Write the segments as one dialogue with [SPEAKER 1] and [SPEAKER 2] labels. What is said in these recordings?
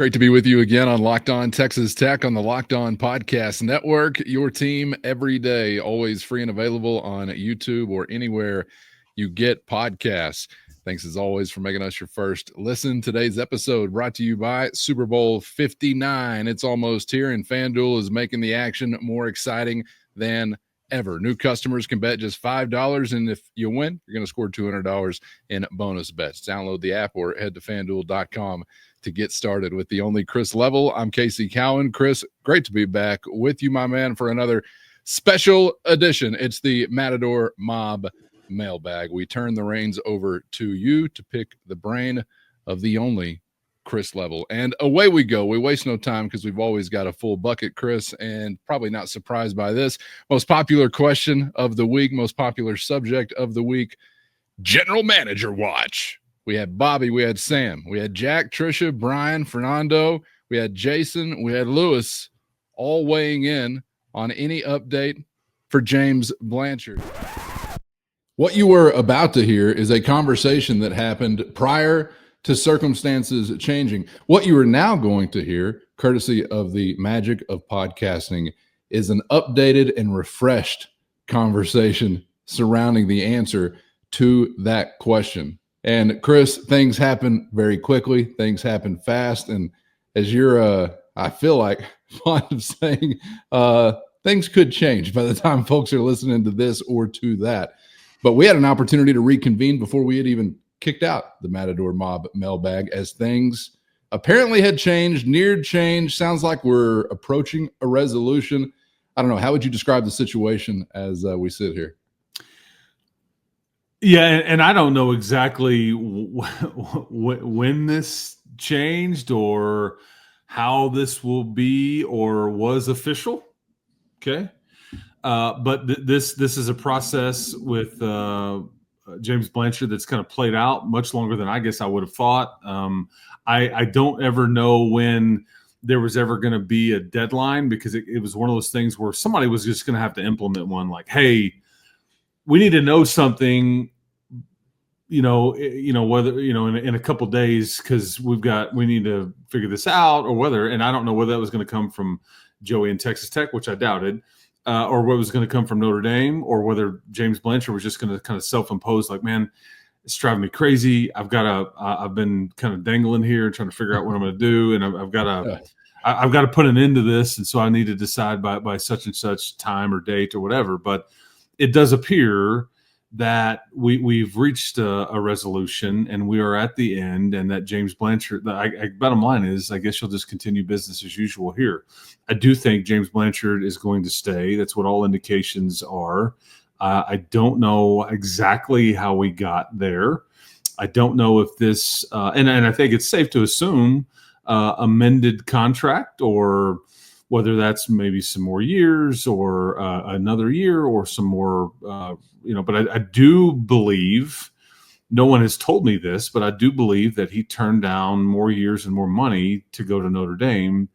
[SPEAKER 1] Great to be with you again on Locked On Texas Tech on the Locked On Podcast Network. Your team every day, always free and available on YouTube or anywhere you get podcasts. Thanks as always for making us your first listen. Today's episode brought to you by Super Bowl 59. It's almost here, and FanDuel is making the action more exciting than ever. New customers can bet just $5, and if you win, you're going to score $200 in bonus bets. Download the app or head to FanDuel.com to get started with the only Chris Level. I'm Casey Cowan. Chris, great to be back with you, my man, for another special edition. It's the Matador Mob Mailbag. We turn the reins over to you to pick the brain of the only Chris Level. And away we go. We waste no time because we've always got a full bucket, Chris, and probably not surprised by this. Most popular question of the week, most popular subject of the week, General Manager Watch. We had Bobby, we had Sam, we had Jack, Trisha, Brian, Fernando, we had Jason, we had Lewis, all weighing in on any update for James Blanchard. What you were about to hear is a conversation that happened prior to circumstances changing. What you are now going to hear, courtesy of the magic of podcasting, is an updated and refreshed conversation surrounding the answer to that question. And Chris, things happen very quickly. Things happen fast. And as you're, I feel like, fond of saying, things could change by the time folks are listening to this or to that. But we had an opportunity to reconvene before we had even kicked out the Matador Mob Mailbag, as things apparently had changed, neared change. Sounds like we're approaching a resolution. I don't know. How would you describe the situation as we sit here?
[SPEAKER 2] Yeah, and I don't know exactly when this changed or how this will be or was official. Okay, but this is a process with James Blanchard that's kind of played out much longer than I guess I would have thought. I don't ever know when there was ever going to be a deadline, because it was one of those things where somebody was just going to have to implement one, like, hey, we need to know something, whether, in a couple days, because we need to figure this out, or whether, and I don't know whether that was going to come from Joey in Texas Tech, which I doubted, or what was going to come from Notre Dame, or whether James Blanchard was just going to kind of self-impose, like, man, it's driving me crazy. I've been kind of dangling here trying to figure out what I'm going to do. And I've got to put an end to this. And so I need to decide by such and such time or date or whatever. But it does appear that we've reached a resolution, and we are at the end, and that James Blanchard, bottom line is, I guess you'll just continue business as usual here. I do think James Blanchard is going to stay. That's what all indications are. I don't know exactly how we got there. I don't know if this, and I think it's safe to assume amended contract, or whether that's maybe some more years or another year or some more, but I do believe, no one has told me this, but I do believe that he turned down more years and more money to go to Notre Dame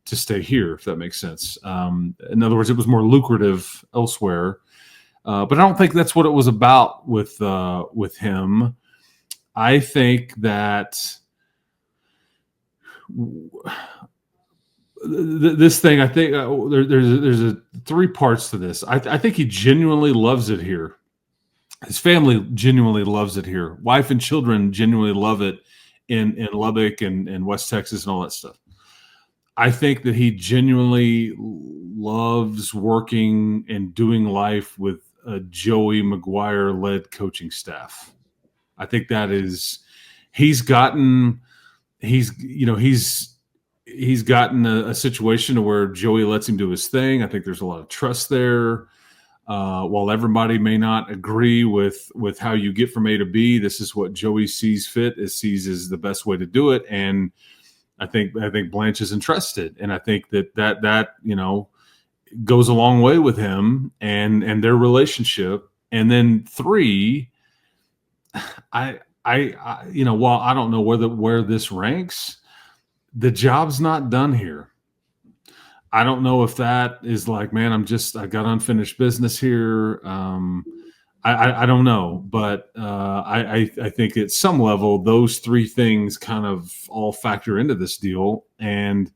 [SPEAKER 2] to stay here, if that makes sense. In other words, it was more lucrative elsewhere. But I don't think that's what it was about with him. I think that this thing, I think there's three parts to this. I think he genuinely loves it here. His family genuinely loves it here. Wife and children genuinely love it in Lubbock and West Texas and all that stuff. I think that he genuinely loves working and doing life with a Joey McGuire-led coaching staff. I think that is, he's gotten a situation where Joey lets him do his thing. I think there's a lot of trust there. While everybody may not agree with how you get from A to B, this is what Joey sees fit, sees as the best way to do it. And I think Blanche is interested, and I think that goes a long way with him and their relationship. And then three, while I don't know where this ranks, the job's not done here. I don't know if that is like, man, I got unfinished business here. I don't know, but I think at some level those three things kind of all factor into this deal, and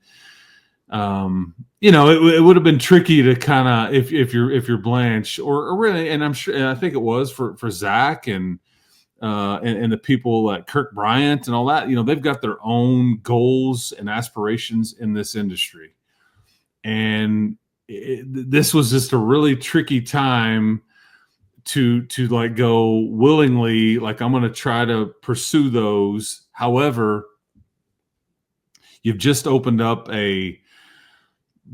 [SPEAKER 2] it would have been tricky to kind of if you're Blanche or really, and I'm sure, and I think it was for Zach and the people like Kirk Bryant and all that. They've got their own goals and aspirations in this industry, and this was just a really tricky time to like go willingly, like I'm going to try to pursue those. However, you've just opened up the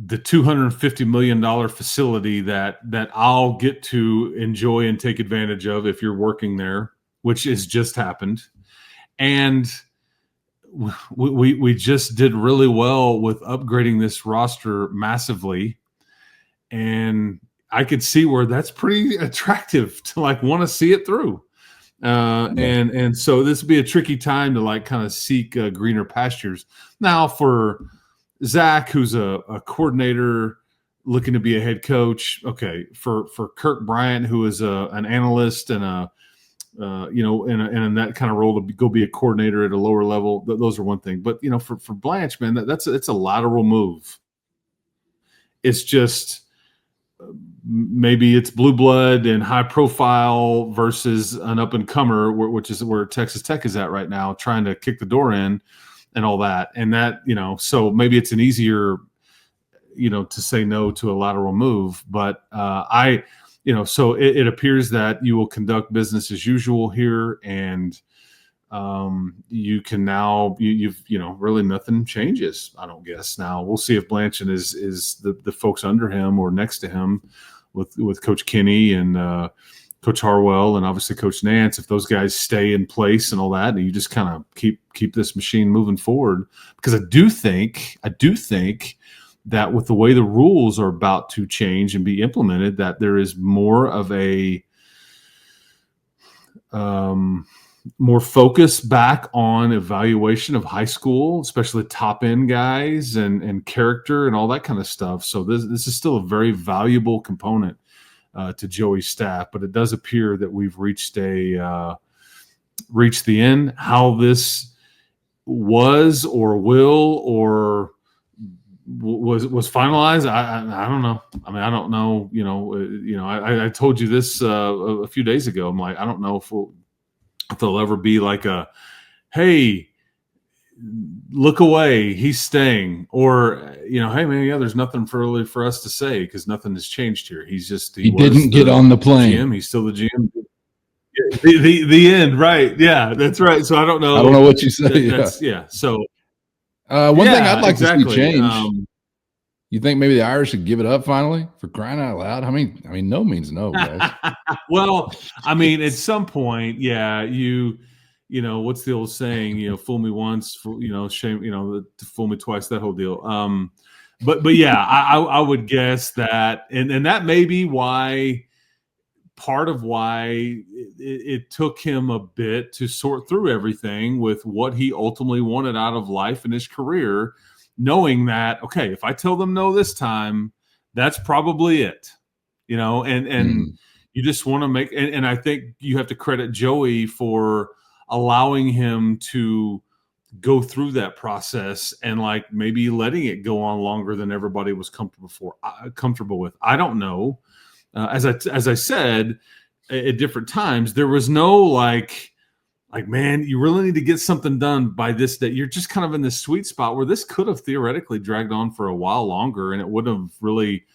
[SPEAKER 2] $250 million facility that I'll get to enjoy and take advantage of if you're working there, which has just happened. And we just did really well with upgrading this roster massively. And I could see where that's pretty attractive to like want to see it through. And so this would be a tricky time to like kind of seek greener pastures. Now for Zach, who's a coordinator looking to be a head coach. Okay. For Kirk Bryant, who is an analyst and in that kind of role to go be a coordinator at a lower level, those are one thing. But, for Blanche, man, it's a lateral move. It's just, maybe it's blue blood and high profile versus an up and comer, which is where Texas Tech is at right now, trying to kick the door in and all that. And that, so maybe it's an easier, to say no to a lateral move. But so it appears that you will conduct business as usual here, and you can now you've really nothing changes. I don't guess. Now we'll see if Blanchard is the folks under him or next to him with Coach Kenny and Coach Harwell and obviously Coach Nance, if those guys stay in place and all that, and you just kind of keep this machine moving forward. Because I do think that with the way the rules are about to change and be implemented, that there is more of a more focus back on evaluation of high school, especially top end guys and character and all that kind of stuff. So this is still a very valuable component to Joey's staff, but it does appear that we've reached the end. How this was or will or was finalized, I don't know. I mean, I don't know. I told you this a few days ago. I'm like, I don't know if there'll ever be like a, hey, look away, he's staying, or hey man, yeah, there's nothing really for us to say because nothing has changed here. He
[SPEAKER 1] didn't get on the plane.
[SPEAKER 2] GM. He's still the GM. The end, right? Yeah, that's right. So I don't know.
[SPEAKER 1] I don't know what you say.
[SPEAKER 2] Yeah. So
[SPEAKER 1] one thing I'd like to see change. You think maybe the Irish should give it up finally, for crying out loud? I mean, no means no, guys.
[SPEAKER 2] Well, I mean, at some point, yeah, what's the old saying? Fool me once, shame, to fool me twice. That whole deal. But yeah, I would guess that, and that may be why. Part of why it took him a bit to sort through everything with what he ultimately wanted out of life and his career, knowing that, okay, if I tell them no this time, that's probably it, and you just want to make, and I think you have to credit Joey for allowing him to go through that process and like maybe letting it go on longer than everybody was comfortable with. I don't know. As I said at different times, there was no like, man, you really need to get something done by this day. You're just kind of in this sweet spot where this could have theoretically dragged on for a while longer, and it wouldn't have really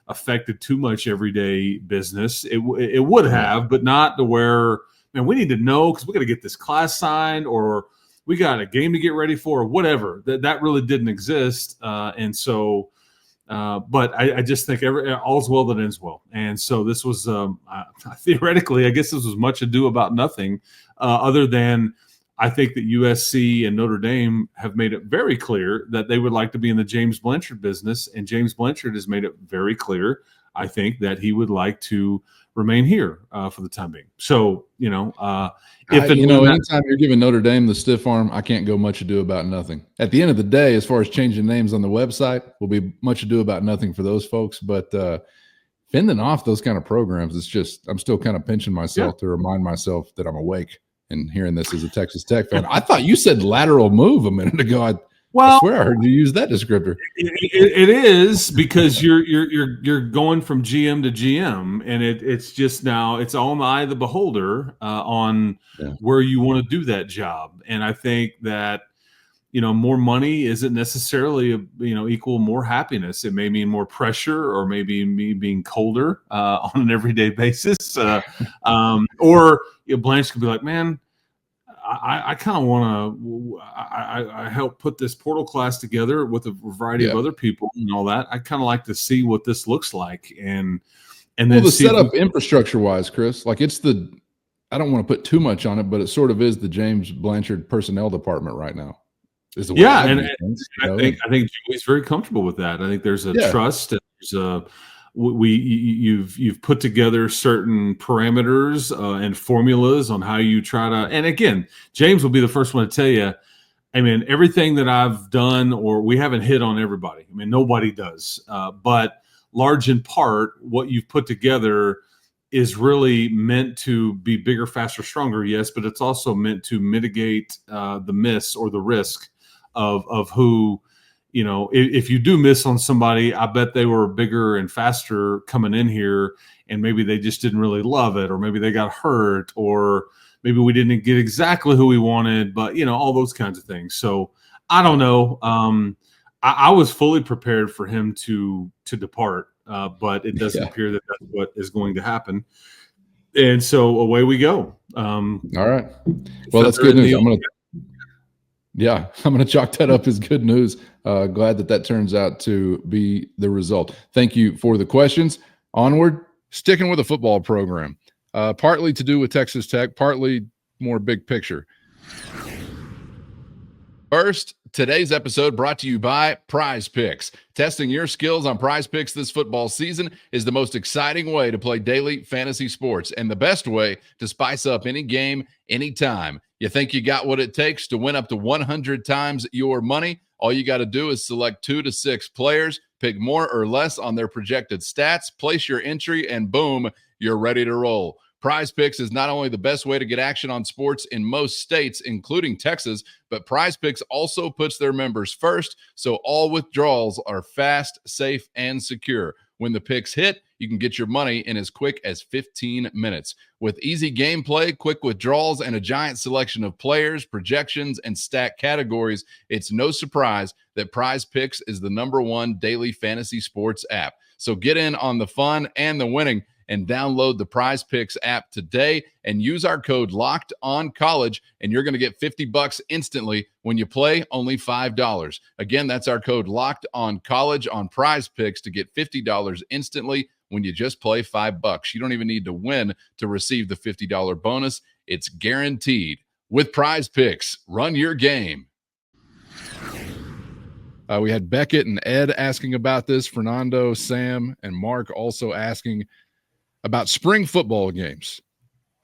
[SPEAKER 2] affected too much everyday business. It would have, but not to where, man, we need to know because we got to get this class signed, or we got a game to get ready for, or whatever. That really didn't exist, and so. But I just think all's well that ends well. And so this was theoretically, I guess this was much ado about nothing, other than I think that USC and Notre Dame have made it very clear that they would like to be in the James Blanchard business. And James Blanchard has made it very clear, I think, that he would like to remain here for the time being. So,
[SPEAKER 1] anytime you're giving Notre Dame the stiff arm, I can't go much ado about nothing. At the end of the day, as far as changing names on the website, will be much ado about nothing for those folks. But fending off those kind of programs, it's just, I'm still kind of pinching myself to remind myself that I'm awake and hearing this as a Texas Tech fan. I thought you said lateral move a minute ago. I swear I heard you use that descriptor.
[SPEAKER 2] It is, because you're going from GM to GM, and it's just now it's all in the eye of the beholder on where you want to do that job. And I think that, more money isn't necessarily equal more happiness. It may mean more pressure, or maybe me being colder on an everyday basis, or Blanche could be like, man, I kind of want to. I helped put this portal class together with a variety of other people and all that. I kind of like to see what this looks like, and then
[SPEAKER 1] the setup infrastructure wise, Chris, like it's I don't want to put too much on it, but it sort of is the James Blanchard personnel department right now.
[SPEAKER 2] I think Joey's very comfortable with that. I think there's a trust, and there's you've put together certain parameters and formulas on how you try to. And again, James will be the first one to tell you, I mean, everything that I've done, or we haven't hit on everybody. I mean, nobody does, but large in part, what you've put together is really meant to be bigger, faster, stronger. Yes, but it's also meant to mitigate the miss or the risk of who, if you do miss on somebody, I bet they were bigger and faster coming in here, and maybe they just didn't really love it, or maybe they got hurt, or maybe we didn't get exactly who we wanted, but all those kinds of things. So I don't know. I was fully prepared for him to depart, but it doesn't appear that that's what is going to happen. And so away we go.
[SPEAKER 1] All right. Well, that's good news. I'm going to chalk that up as good news. Glad that turns out to be the result. Thank you for the questions. Onward, sticking with the football program, partly to do with Texas Tech, partly more big picture. First, today's episode brought to you by PrizePicks. Testing your skills on PrizePicks this football season is the most exciting way to play daily fantasy sports, and the best way to spice up any game, anytime. You think you got what it takes to win up to 100 times your money? All you got to do is select 2 to 6 players, pick more or less on their projected stats, place your entry, and boom, you're ready to roll. PrizePicks is not only the best way to get action on sports in most states, including Texas, but PrizePicks also puts their members first, so all withdrawals are fast, safe, and secure. When the picks hit, you can get your money in as quick as 15 minutes. With easy gameplay, quick withdrawals, and a giant selection of players, projections, and stat categories, it's no surprise that PrizePicks is the #1 daily fantasy sports app. So get in on the fun and the winning, and download the PrizePicks app today and use our code LOCKEDONCollege, and you're going to get $50 instantly when you play only $5. Again, that's our code LOCKEDONCollege on PrizePicks to get $50 instantly when you just play $5. You don't even need to win to receive the $50 bonus. It's guaranteed. With PrizePicks, run your game. We had Beckett and Ed asking about this, Fernando, Sam, and Mark also asking about spring football games.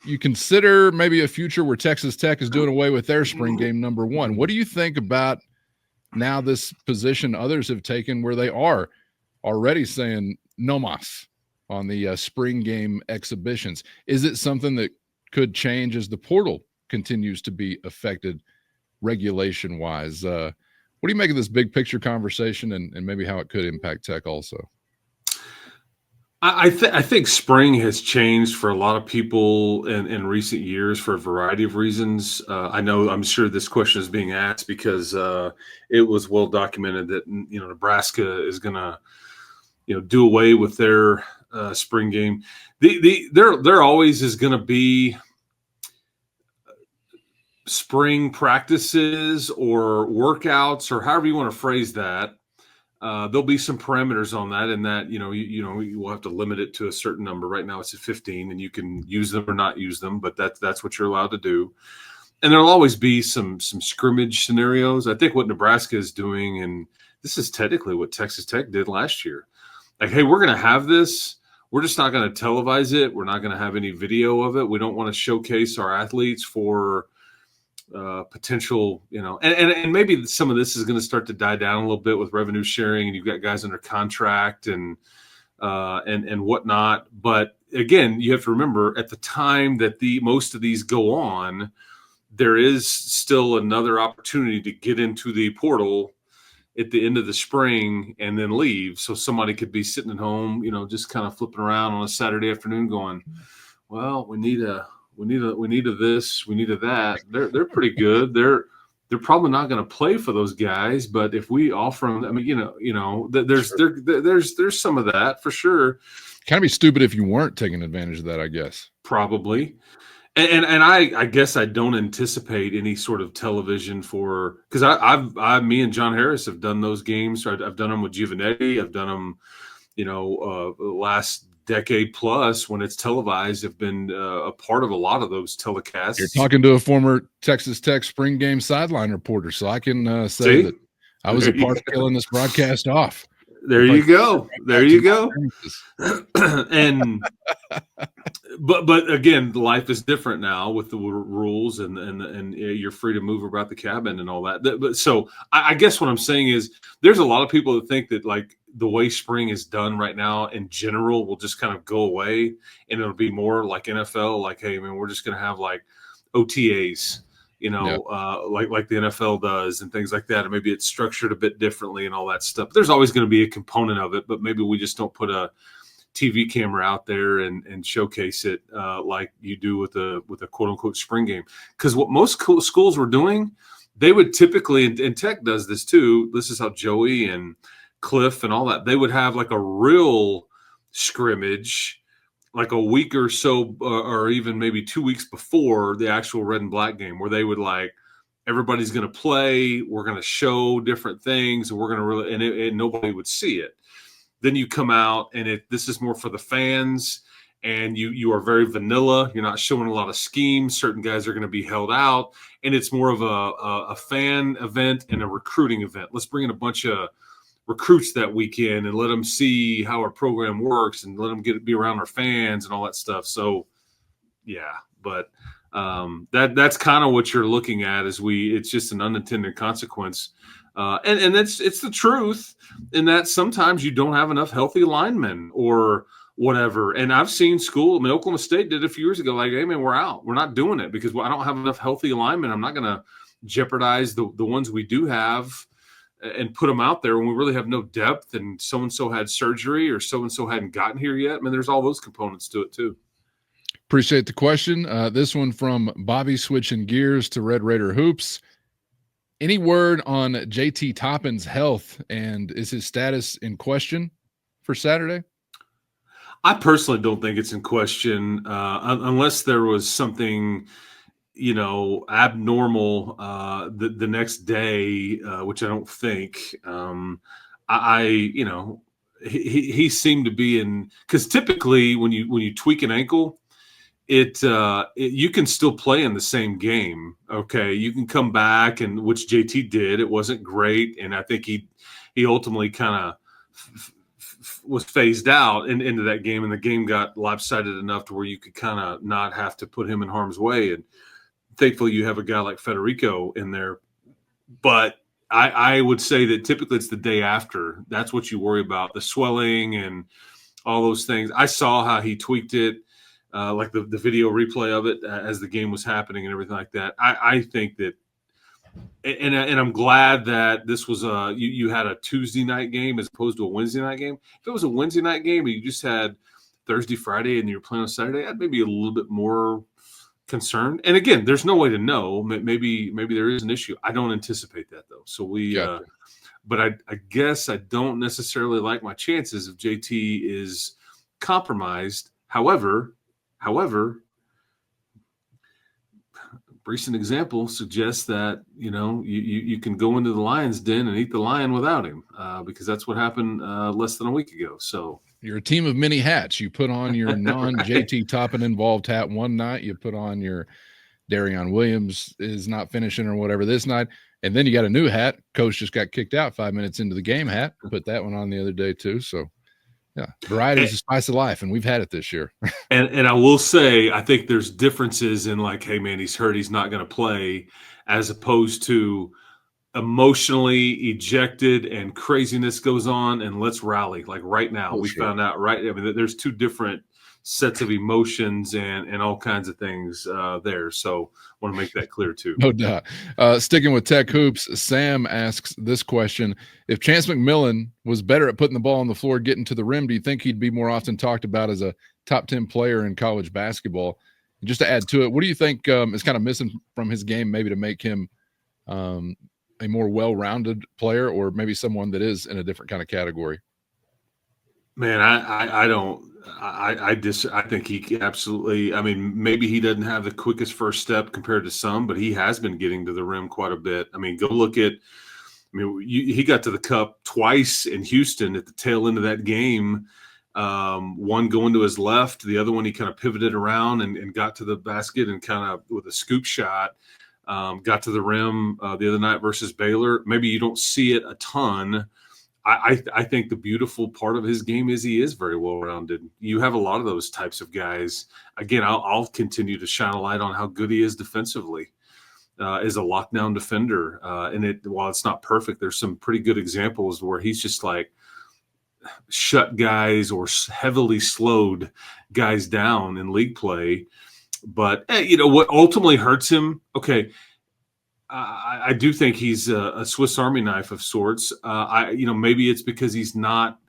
[SPEAKER 1] You consider maybe a future where Texas Tech is doing away with their spring game #1. What do you think about now this position others have taken where they are already saying no mas on the spring game exhibitions? Is it something that could change as the portal continues to be affected regulation-wise? What do you make of this big picture conversation and maybe how it could impact Tech also?
[SPEAKER 2] I think spring has changed for a lot of people in recent years for a variety of reasons. I'm sure this question is being asked because it was well documented that Nebraska is going to do away with their spring game. There always is going to be spring practices or workouts or however you want to phrase that. There'll be some parameters on that, and that you will have to limit it to a certain number. Right now it's at 15, and you can use them or not use them, but that's what you're allowed to do. And there'll always be some scrimmage scenarios. I think what Nebraska is doing, and this is technically what Texas Tech did last year. Like, hey, we're going to have this. We're just not going to televise it. We're not going to have any video of it. We don't want to showcase our athletes for potential, and maybe some of this is going to start to die down a little bit with revenue sharing, and you've got guys under contract, and and whatnot. But again, you have to remember at the time that most of these go on, there is still another opportunity to get into the portal at the end of the spring and then leave. So somebody could be sitting at home, just kind of flipping around on a Saturday afternoon going, well, we need a this, we need a that. They're pretty good. They're probably not going to play for those guys, but if we offer them, I mean, there's some of that for sure.
[SPEAKER 1] Kind of be stupid if you weren't taking advantage of that, I guess.
[SPEAKER 2] Probably. And I guess I don't anticipate any sort of television because me and John Harris have done those games. I've done them with Giovanetti. I've done them, last decade plus when it's televised. Have been a part of a lot of those telecasts.
[SPEAKER 1] You're talking to a former Texas Tech spring game sideline reporter, so I can say that I was a part of killing this broadcast off.
[SPEAKER 2] There you go. There you go. And but again, life is different now with the rules and you're free to move about the cabin and all that. But so I guess what I'm saying is there's a lot of people that think that like the way spring is done right now in general will just kind of go away and it'll be more like NFL, like, hey, man, we're just going to have like OTAs. Like the NFL does and things like that. And maybe it's structured a bit differently and all that stuff. There's always going to be a component of it, but maybe we just don't put a TV camera out there and showcase it like you do with a quote unquote spring game. Because what most schools were doing, they would typically, and Tech does this too. This is how Joey and Cliff and all that, they would have like a real scrimmage like a week or so, or even maybe 2 weeks before the actual red and black game, where they would like, everybody's going to play, we're going to show different things, and we're going to really, and nobody would see it. Then you come out, and this is more for the fans, and you are very vanilla. You're not showing a lot of schemes. Certain guys are going to be held out, and it's more of a fan event and a recruiting event. Let's bring in a bunch of recruits that weekend and let them see how our program works and let them be around our fans and all that stuff. So yeah, but that's kind of what you're looking at it's just an unintended consequence. And it's the truth in that sometimes you don't have enough healthy linemen or whatever. And I've seen Oklahoma State did a few years ago, like, hey man, we're out. We're not doing it because I don't have enough healthy linemen. I'm not going to jeopardize the ones we do have and put them out there when we really have no depth and so-and-so had surgery or so-and-so hadn't gotten here yet. I mean, there's all those components to it too.
[SPEAKER 1] Appreciate the question. This one from Bobby, switching gears to Red Raider Hoops. Any word on JT Toppin's health, and is his status in question for Saturday?
[SPEAKER 2] I personally don't think it's in question unless there was something – abnormal the next day, which I don't think. He seemed to be in, because typically when you tweak an ankle, you can still play in the same game. Okay, you can come back, and which JT did. It wasn't great, and I think he ultimately kind of was phased out into that game, and the game got lopsided enough to where you could kind of not have to put him in harm's way. And thankfully, you have a guy like Federico in there. But I would say that typically it's the day after. That's what you worry about, the swelling and all those things. I saw how he tweaked it, like the video replay of it as the game was happening and everything like that. I think that, and I'm glad that this was you had a Tuesday night game as opposed to a Wednesday night game. If it was a Wednesday night game and you just had Thursday, Friday, and you're playing on Saturday, I'd maybe a little bit more concerned. And again, there's no way to know. Maybe there is an issue. I don't anticipate that though. So but I guess I don't necessarily like my chances if JT is compromised. However, recent example suggests that you can go into the lion's den and eat the lion without him, because that's what happened less than a week ago. So
[SPEAKER 1] you're a team of many hats. You put on your non-JT Toppin involved hat one night. You put on your Darion Williams is not finishing or whatever this night. And then you got a new hat. Coach just got kicked out 5 minutes into the game hat. Put that one on the other day too. So yeah, variety is the spice of life, and we've had it this year.
[SPEAKER 2] and I will say, I think there's differences in like, hey man, he's hurt, he's not going to play, as opposed to emotionally ejected and craziness goes on, and let's rally like right now. We found out, right? I mean, there's two different sets of emotions and all kinds of things there. So I want to make that clear too.
[SPEAKER 1] No doubt. Sticking with Tech Hoops, Sam asks this question. If Chance McMillan was better at putting the ball on the floor, getting to the rim, do you think he'd be more often talked about as a top 10 player in college basketball? And just to add to it, what do you think is kind of missing from his game maybe to make him a more well-rounded player, or maybe someone that is in a different kind of category?
[SPEAKER 2] Man, I think he absolutely, I mean, maybe he doesn't have the quickest first step compared to some, but he has been getting to the rim quite a bit. I mean, go look at, he got to the cup twice in Houston at the tail end of that game. One going to his left, the other one he kind of pivoted around and got to the basket and kind of with a scoop shot, got to the rim the other night versus Baylor. Maybe you don't see it a ton. I think the beautiful part of his game is he is very well-rounded. You have a lot of those types of guys. Again, I'll continue to shine a light on how good he is defensively as a lockdown defender. And while it's not perfect, there's some pretty good examples where he's just like shut guys or heavily slowed guys down in league play. But, what ultimately hurts him, okay, I do think he's a Swiss Army knife of sorts. Maybe it's because he's not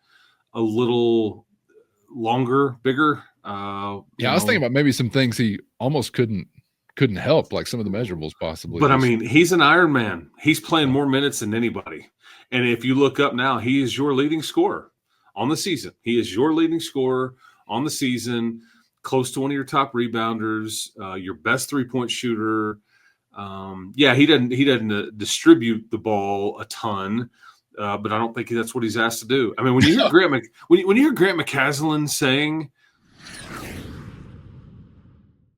[SPEAKER 2] a little longer, bigger.
[SPEAKER 1] I was thinking about maybe some things he almost couldn't help, like some of the measurables possibly.
[SPEAKER 2] But I mean, he's an Iron Man. He's playing more minutes than anybody. And if you look up now, he is your leading scorer on the season. He is your leading scorer on the season, close to one of your top rebounders, your best three-point shooter. He doesn't distribute the ball a ton, but I don't think that's what he's asked to do. I mean, when you hear when you hear Grant McCaslin saying.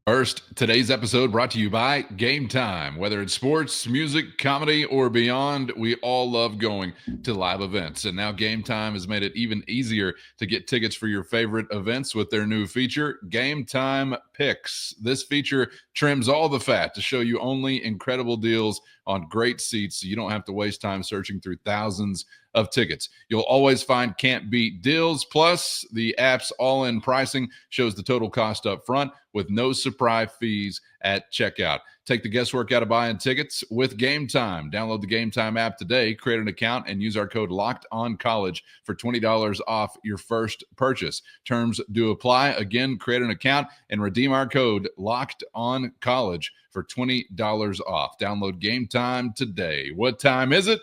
[SPEAKER 1] First, today's episode brought to you by Gametime. Whether it's sports, music, comedy, or beyond, we all love going to live events. And now Gametime has made it even easier to get tickets for your favorite events with their new feature, Gametime Picks. This feature trims all the fat to show you only incredible deals on great seats, so you don't have to waste time searching through thousands of tickets. You'll always find can't beat deals. Plus, the app's all-in pricing shows the total cost up front with no surprise fees at checkout. Take the guesswork out of buying tickets with Gametime. Download the Gametime app today, create an account, and use our code LOCKEDONCollege for $20 off your first purchase. Terms do apply. Again, create an account and redeem our code LOCKEDONCollege for $20 off. Download Gametime today. What time is it?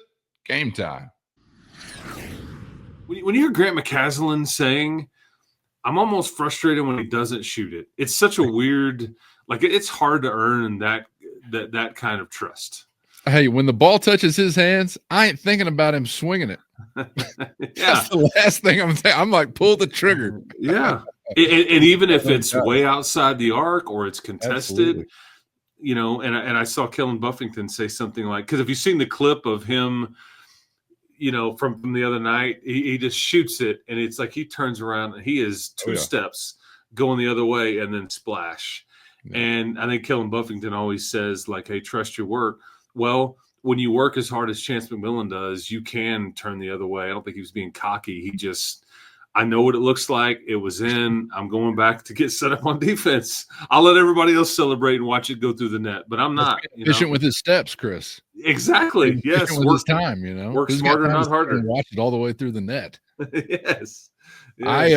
[SPEAKER 1] Gametime.
[SPEAKER 2] When you hear Grant McCaslin saying, I'm almost frustrated when he doesn't shoot it. It's such a weird, it's hard to earn that kind of trust.
[SPEAKER 1] Hey, when the ball touches his hands, I ain't thinking about him swinging it. That's the last thing I'm thinking. I'm like, pull the trigger.
[SPEAKER 2] Yeah. and even if it's way outside the arc or it's contested, and I saw Kellen Buffington say something like, because if you've seen the clip of him, from the other night, he just shoots it, and it's like he turns around and he is two steps going the other way and then splash. Yeah. And I think Kellen Buffington always says, like, hey, trust your work. Well, when you work as hard as Chance McMillan does, you can turn the other way. I don't think he was being cocky. He just, I know what it looks like. It was in. I'm going back to get set up on defense. I'll let everybody else celebrate and watch it go through the net, but I'm not.
[SPEAKER 1] Efficient with his steps, Chris.
[SPEAKER 2] Exactly. Yes.
[SPEAKER 1] With his time,
[SPEAKER 2] Work smarter, not harder.
[SPEAKER 1] And watch it all the way through the net.
[SPEAKER 2] Yes.
[SPEAKER 1] I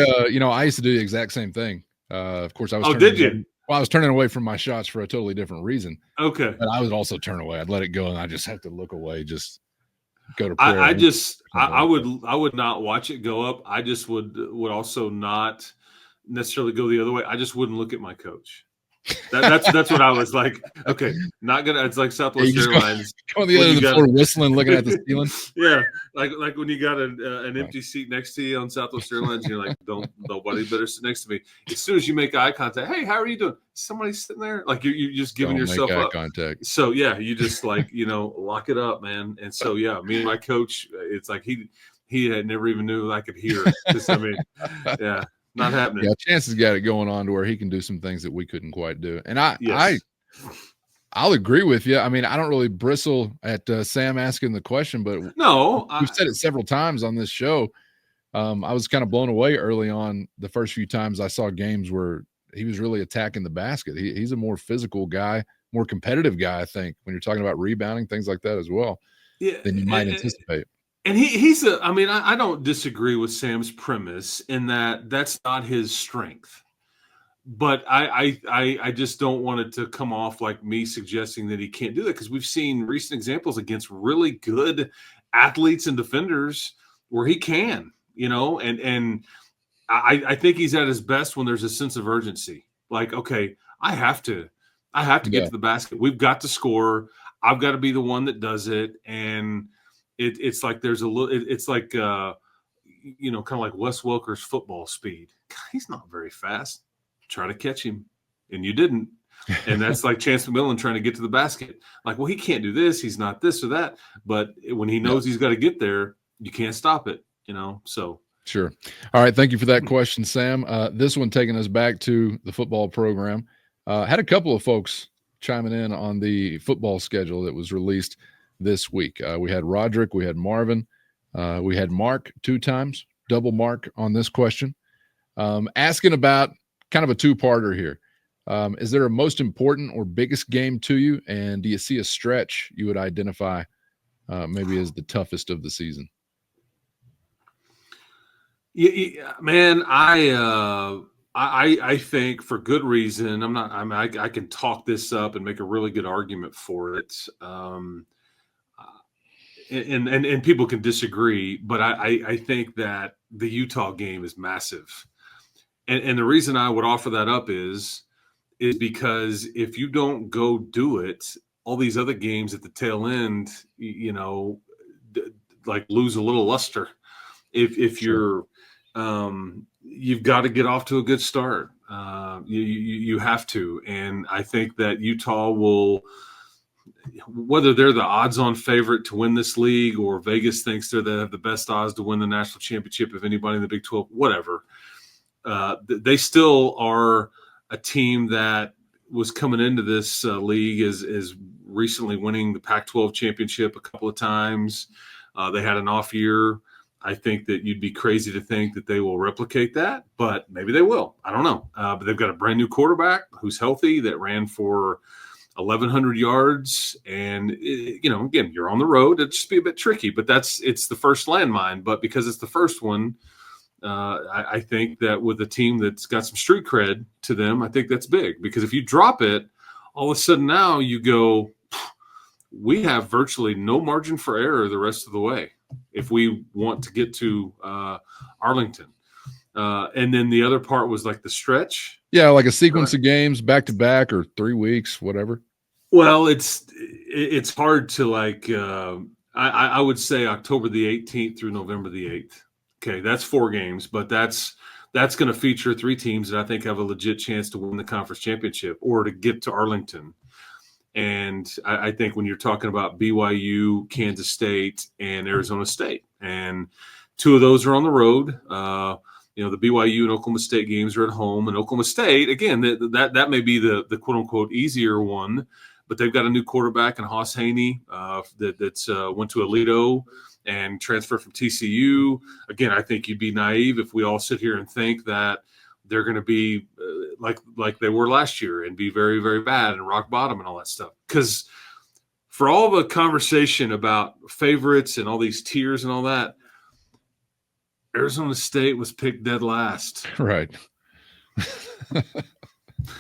[SPEAKER 1] used to do the exact same thing. Of course, I was.
[SPEAKER 2] Oh, did you?
[SPEAKER 1] Well, I was turning away from my shots for a totally different reason.
[SPEAKER 2] Okay.
[SPEAKER 1] But I would also turn away. I'd let it go, and I just have to look away. Just go to prayer.
[SPEAKER 2] I would not watch it go up. I just would also not necessarily go the other way. I just wouldn't look at my coach. That's what I was like. Okay, not gonna. It's like Southwest Airlines.
[SPEAKER 1] Go on the other end of the floor, whistling, looking at the ceiling.
[SPEAKER 2] Yeah, like when you got an empty seat next to you on Southwest Airlines, you're like, nobody better sit next to me. As soon as you make eye contact, hey, how are you doing? Somebody's sitting there, like you're just giving yourself
[SPEAKER 1] eye
[SPEAKER 2] up.
[SPEAKER 1] Contact.
[SPEAKER 2] So yeah, you just lock it up, man. And so yeah, me and my coach, it's like he had never even knew I could hear it. Yeah. Not happening.
[SPEAKER 1] Yeah, Chance has got it going on to where he can do some things that we couldn't quite do. And I'll agree with you. I mean, I don't really bristle at Sam asking the question, but
[SPEAKER 2] No,
[SPEAKER 1] we've said it several times on this show. I was kind of blown away early on the first few times I saw games where he was really attacking the basket. He's a more physical guy, more competitive guy, I think, when you're talking about rebounding, things like that as well, than you might anticipate.
[SPEAKER 2] And he's a. I mean, I don't disagree with Sam's premise in that that's not his strength. But I just don't want it to come off like me suggesting that he can't do that, because we've seen recent examples against really good athletes and defenders where he can, and I think he's at his best when there's a sense of urgency. Like, okay, I have to get to the basket. We've got to score. I've got to be the one that does it. And it's like there's a little. It's like kind of like Wes Welker's football speed. He's not very fast. Try to catch him, and you didn't. And that's like Chance McMillan trying to get to the basket. Like, well, he can't do this. He's not this or that. But when he knows he's got to get there, you can't stop it. So.
[SPEAKER 1] Sure. All right. Thank you for that question, Sam. This one taking us back to the football program. Had a couple of folks chiming in on the football schedule that was released this week. We had Roderick, we had Marvin, we had Mark 2 times, double Mark on this question, asking about kind of a two-parter here. Is there a most important or biggest game to you? And do you see a stretch you would identify maybe as the toughest of the season?
[SPEAKER 2] Yeah, man, I think for good reason. I can talk this up and make a really good argument for it. And people can disagree, but I think that the Utah game is massive. And the reason I would offer that up is because if you don't go do it, all these other games at the tail end, like lose a little luster. If you're, you've got to get off to a good start. You have to. And I think that Utah will, whether they're the odds-on favorite to win this league or Vegas thinks they have the best odds to win the national championship of anybody in the Big 12, whatever. They still are a team that was coming into this league as recently winning the Pac-12 championship a couple of times. They had an off year. I think that you'd be crazy to think that they will replicate that, but maybe they will. I don't know. But they've got a brand new quarterback who's healthy that ran for 1,100 yards. And, again, you're on the road. It'd just be a bit tricky, but it's the first landmine. But because it's the first one, I think that with a team that's got some street cred to them, I think that's big. Because if you drop it, all of a sudden now you go, we have virtually no margin for error the rest of the way if we want to get to Arlington. And then the other part was like the stretch.
[SPEAKER 1] Yeah, like a sequence of games back-to-back or 3 weeks, whatever.
[SPEAKER 2] Well, it's hard to I would say October the 18th through November the 8th. Okay, that's 4 games, but that's going to feature 3 teams that I think have a legit chance to win the conference championship or to get to Arlington. And I think when you're talking about BYU, Kansas State, and Arizona State, and 2 of those are on the road. The BYU and Oklahoma State games are at home, and Oklahoma State, again, that may be the quote unquote easier one, but they've got a new quarterback in Haas Haney that's went to Alito and transferred from TCU. Again, I think you'd be naive if we all sit here and think that they're going to be like they were last year and be very, very bad and rock bottom and all that stuff. Because for all the conversation about favorites and all these tiers and all that, Arizona State was picked dead last.
[SPEAKER 1] Right.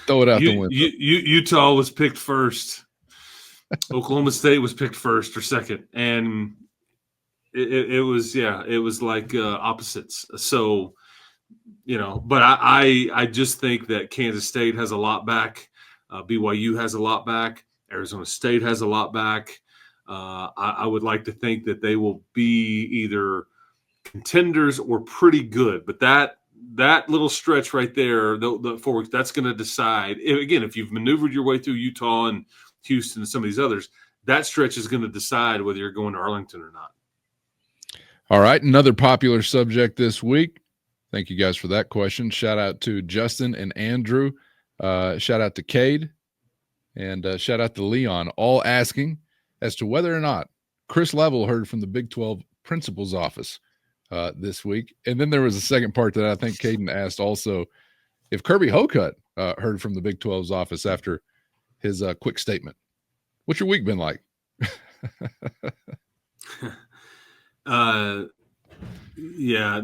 [SPEAKER 1] Throw it out the window.
[SPEAKER 2] Utah was picked first. Oklahoma State was picked first or second. And it was like opposites. So, but I just think that Kansas State has a lot back. BYU has a lot back. Arizona State has a lot back. I would like to think that they will be either contenders or pretty good. But that little stretch right there, the 4 weeks, that's going to decide. Again, if you've maneuvered your way through Utah and Houston and some of these others, that stretch is going to decide whether you're going to Arlington or not.
[SPEAKER 1] All right, another popular subject this week. Thank you guys for that question. Shout out to Justin and Andrew. Shout out to Cade. And shout out to Leon, all asking as to whether or not Chris Level heard from the Big 12 principal's office this week. And then there was a second part that I think Caden asked also, if Kirby Hocutt heard from the Big 12's office after his quick statement. What's your week been like?
[SPEAKER 2] Yeah,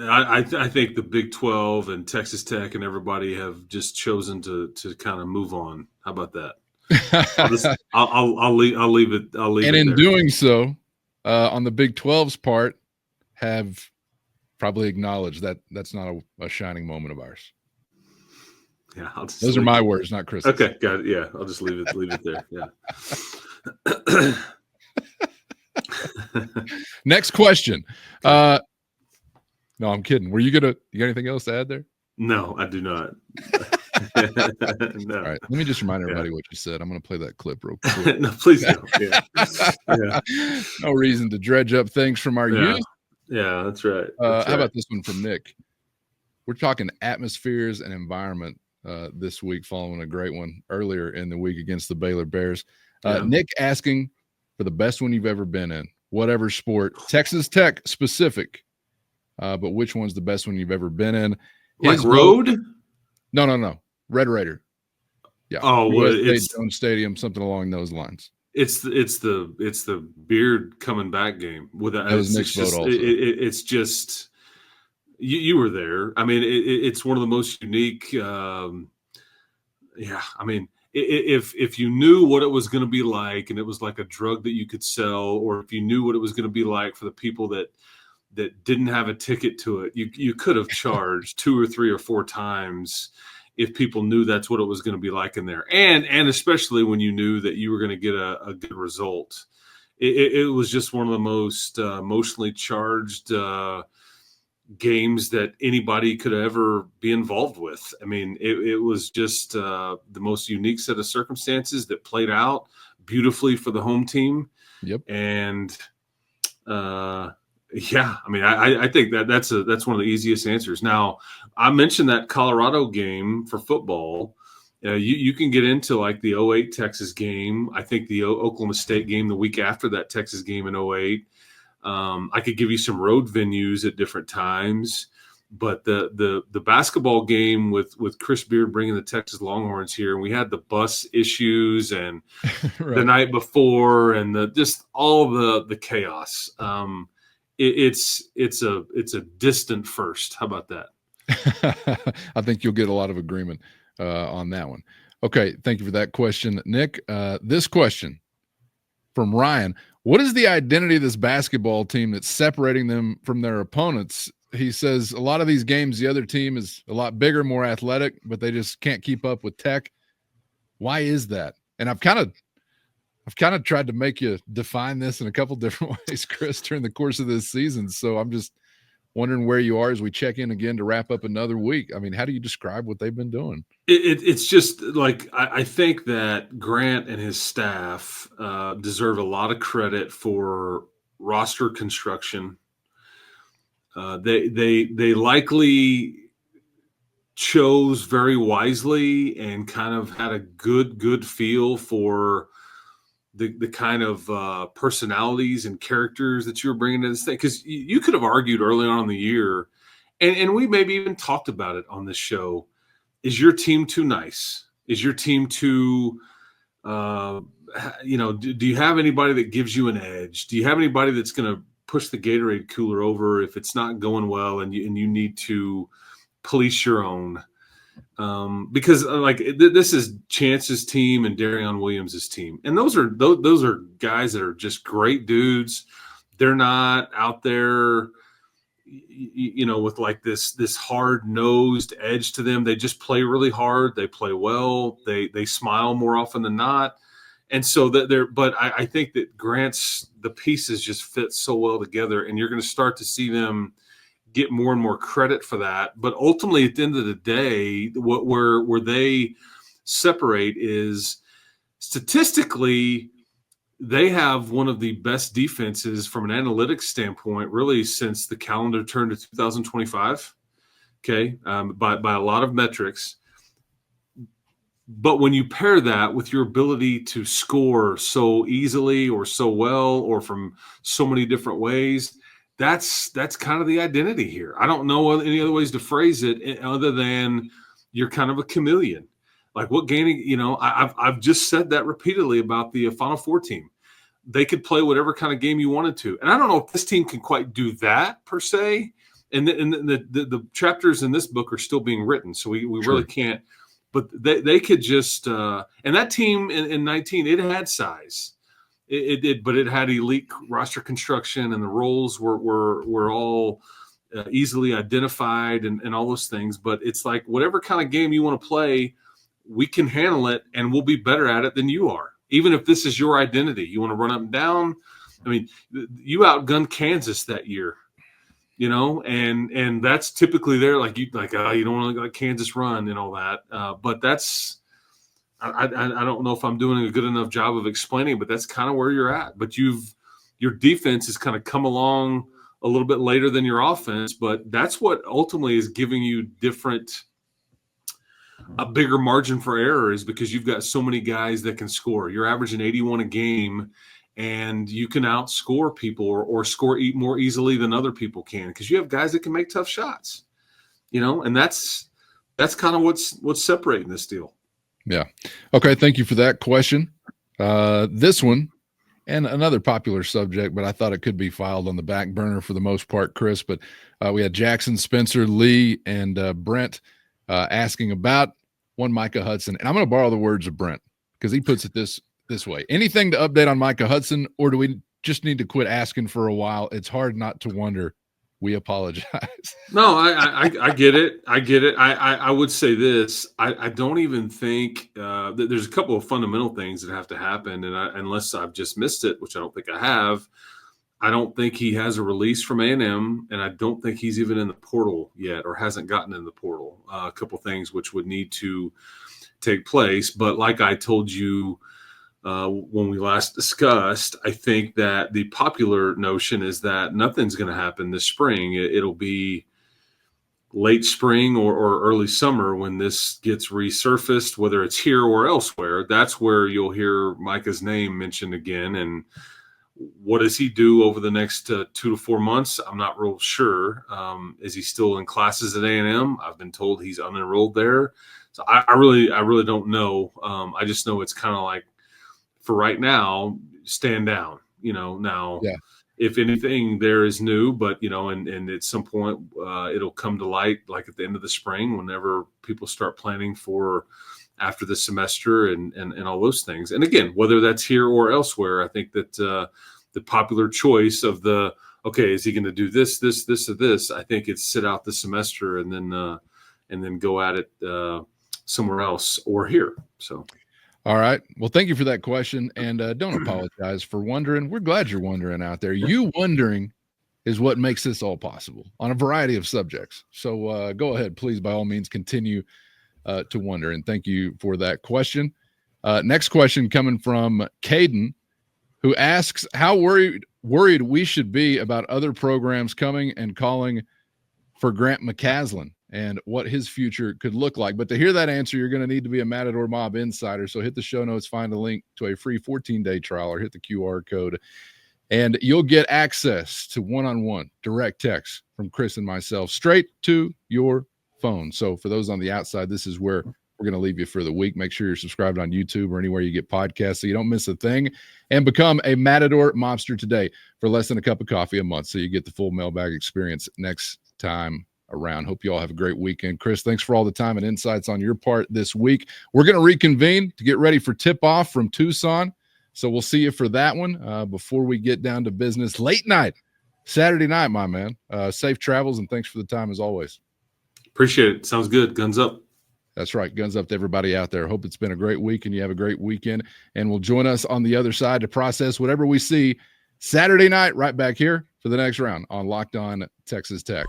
[SPEAKER 2] I think the Big 12 and Texas Tech and everybody have just chosen to kind of move on. How about that? I'll leave it.
[SPEAKER 1] And in doing so, on the Big 12's part, have probably acknowledged that that's not a shining moment of ours.
[SPEAKER 2] Yeah,
[SPEAKER 1] those are my words, not Chris.
[SPEAKER 2] Okay, got it. Yeah, I'll just leave it there. Yeah.
[SPEAKER 1] Next question. No, I'm kidding. You got anything else to add there?
[SPEAKER 2] No, I do not.
[SPEAKER 1] No. All right. Let me just remind everybody what you said. I'm going to play that clip real quick.
[SPEAKER 2] No, please don't. Yeah.
[SPEAKER 1] No reason to dredge up things from our youth.
[SPEAKER 2] Yeah, that's right.
[SPEAKER 1] How about this one from Nick? We're talking atmospheres and environment this week, following a great one earlier in the week against the Baylor Bears. Nick asking for the best one you've ever been in, whatever sport, Texas Tech specific. But which one's the best one you've ever been in?
[SPEAKER 2] Like road?
[SPEAKER 1] No. Red Raider. Yeah.
[SPEAKER 2] Oh, well, it's
[SPEAKER 1] Jones Stadium, something along those lines.
[SPEAKER 2] It's the Beard coming back game.
[SPEAKER 1] That was Nick's vote also.
[SPEAKER 2] It's just you were there. I mean, it's one of the most unique. I mean, if you knew what it was going to be like, and it was like a drug that you could sell, or if you knew what it was going to be like for the people that didn't have a ticket to it, you could have charged 2 or 3 or 4 times if people knew that's what it was going to be like in there. And especially when you knew that you were going to get a good result. It was just one of the most emotionally charged games that anybody could ever be involved with. I mean, it was just the most unique set of circumstances that played out beautifully for the home team.
[SPEAKER 1] Yep.
[SPEAKER 2] And yeah, I mean, I think that's one of the easiest answers. Now, I mentioned that Colorado game for football. You can get into like the 08 Texas game. I think the Oklahoma State game the week after that Texas game in 08. I could give you some road venues at different times, but the basketball game with Chris Beard bringing the Texas Longhorns here, and we had the bus issues and
[SPEAKER 1] right.
[SPEAKER 2] The night before, and just all the chaos. It's a distant first. How about that?
[SPEAKER 1] I think you'll get a lot of agreement on that one. Okay, thank you for that question, Nick. This question from Ryan: what is the identity of this basketball team that's separating them from their opponents? He says a lot of these games, the other team is a lot bigger, more athletic, but they just can't keep up with Tech. Why is that? And I've kind of tried to make you define this in a couple different ways, Chris, during the course of this season. So I'm just wondering where you are as we check in again to wrap up another week. I mean, how do you describe what they've been doing?
[SPEAKER 2] It's just like I think that Grant and his staff deserve a lot of credit for roster construction. They likely chose very wisely and kind of had a good feel for the kind of personalities and characters that you were bringing to this thing. Because you could have argued early on in the year, and we maybe even talked about it on this show, is your team too nice? Is your team too, do you have anybody that gives you an edge? Do you have anybody that's going to push the Gatorade cooler over if it's not going well and you need to police your own? Because this is Chance's team and Darion Williams' team, and those are guys that are just great dudes. They're not out there, with like this hard-nosed edge to them. They just play really hard. They play well. They smile more often than not, and so But I think that the pieces just fit so well together, and you're going to start to see them get more and more credit for that. But ultimately, at the end of the day, where they separate is statistically, they have one of the best defenses from an analytics standpoint, really, since the calendar turned to 2025. Okay, by a lot of metrics. But when you pair that with your ability to score so easily or so well or from so many different ways, that's kind of the identity here. I don't know any other ways to phrase it other than you're kind of a chameleon. Like what gaining, I've just said that repeatedly about the Final Four team. They could play whatever kind of game you wanted to. And I don't know if this team can quite do that per se. And the chapters in this book are still being written. So we really can't. But they could just and that team in 19, it had size. It did, but it had elite roster construction, and the roles were all easily identified and all those things. But it's like whatever kind of game you want to play, we can handle it, and we'll be better at it than you are. Even if this is your identity, you want to run up and down. I mean, you outgunned Kansas that year. And that's typically there. You don't want to let Kansas run and all that. But that's, I don't know if I'm doing a good enough job of explaining, but that's kind of where you're at. But your defense has kind of come along a little bit later than your offense, but that's what ultimately is giving you a bigger margin for error, is because you've got so many guys that can score. You're averaging 81 a game. And you can outscore people or score more easily than other people can, because you have guys that can make tough shots, and that's kind of what's separating this deal.
[SPEAKER 1] Yeah. Okay. Thank you for that question. This one, and another popular subject, but I thought it could be filed on the back burner for the most part, Chris. But we had Jackson, Spencer, Lee, and Brent asking about one Micah Hudson. And I'm going to borrow the words of Brent, because he puts it this way. Anything to update on Micah Hudson, or do we just need to quit asking for a while? It's hard not to wonder. We apologize.
[SPEAKER 2] No, I get it. I get it. I would say this. I don't even think that there's a couple of fundamental things that have to happen. And unless I've just missed it, which I don't think I have, I don't think he has a release from A&M, and I don't think he's even in the portal yet, or hasn't gotten in the portal. A couple of things which would need to take place. But like I told you, when we last discussed, I think that the popular notion is that nothing's going to happen this spring. It'll be late spring or early summer when this gets resurfaced, whether it's here or elsewhere. That's where you'll hear Micah's name mentioned again. And what does he do over the next 2 to 4 months? I'm not real sure. Is he still in classes at A&M? I've been told he's unenrolled there. So I really don't know. I just know it's kind of like, for right now, stand down, now. Yeah. If anything, there is new, but, and at some point it'll come to light, like at the end of the spring, whenever people start planning for after the semester and all those things. And again, whether that's here or elsewhere, I think that the popular choice of is he going to do this, or this? I think it's sit out the semester and then go at it somewhere else or here. So.
[SPEAKER 1] All right. Well, thank you for that question. And don't apologize for wondering. We're glad you're wondering out there. You wondering is what makes this all possible on a variety of subjects. So go ahead, please, by all means, continue to wonder. And thank you for that question. Next question coming from Caden, who asks how worried we should be about other programs coming and calling for Grant McCaslin and what his future could look like. But to hear that answer, you're going to need to be a Matador Mob insider. So hit the show notes, find a link to a free 14-day trial, or hit the QR code, and you'll get access to one-on-one direct text from Chris and myself straight to your phone. So for those on the outside, this is where we're going to leave you for the week. Make sure you're subscribed on YouTube or anywhere you get podcasts so you don't miss a thing, and become a Matador Mobster today for less than a cup of coffee a month, so you get the full Mailbag experience next time around. Hope you all have a great weekend. Chris, thanks for all the time and insights on your part this week. We're going to reconvene to get ready for tip-off from Tucson, so we'll see you for that one before we get down to business late night, Saturday night, my man. Safe travels, and thanks for the time as always.
[SPEAKER 2] Appreciate it. Sounds good. Guns up.
[SPEAKER 1] That's right. Guns up to everybody out there. Hope it's been a great week and you have a great weekend, and will join us on the other side to process whatever we see Saturday night right back here for the next round on Locked On Texas Tech.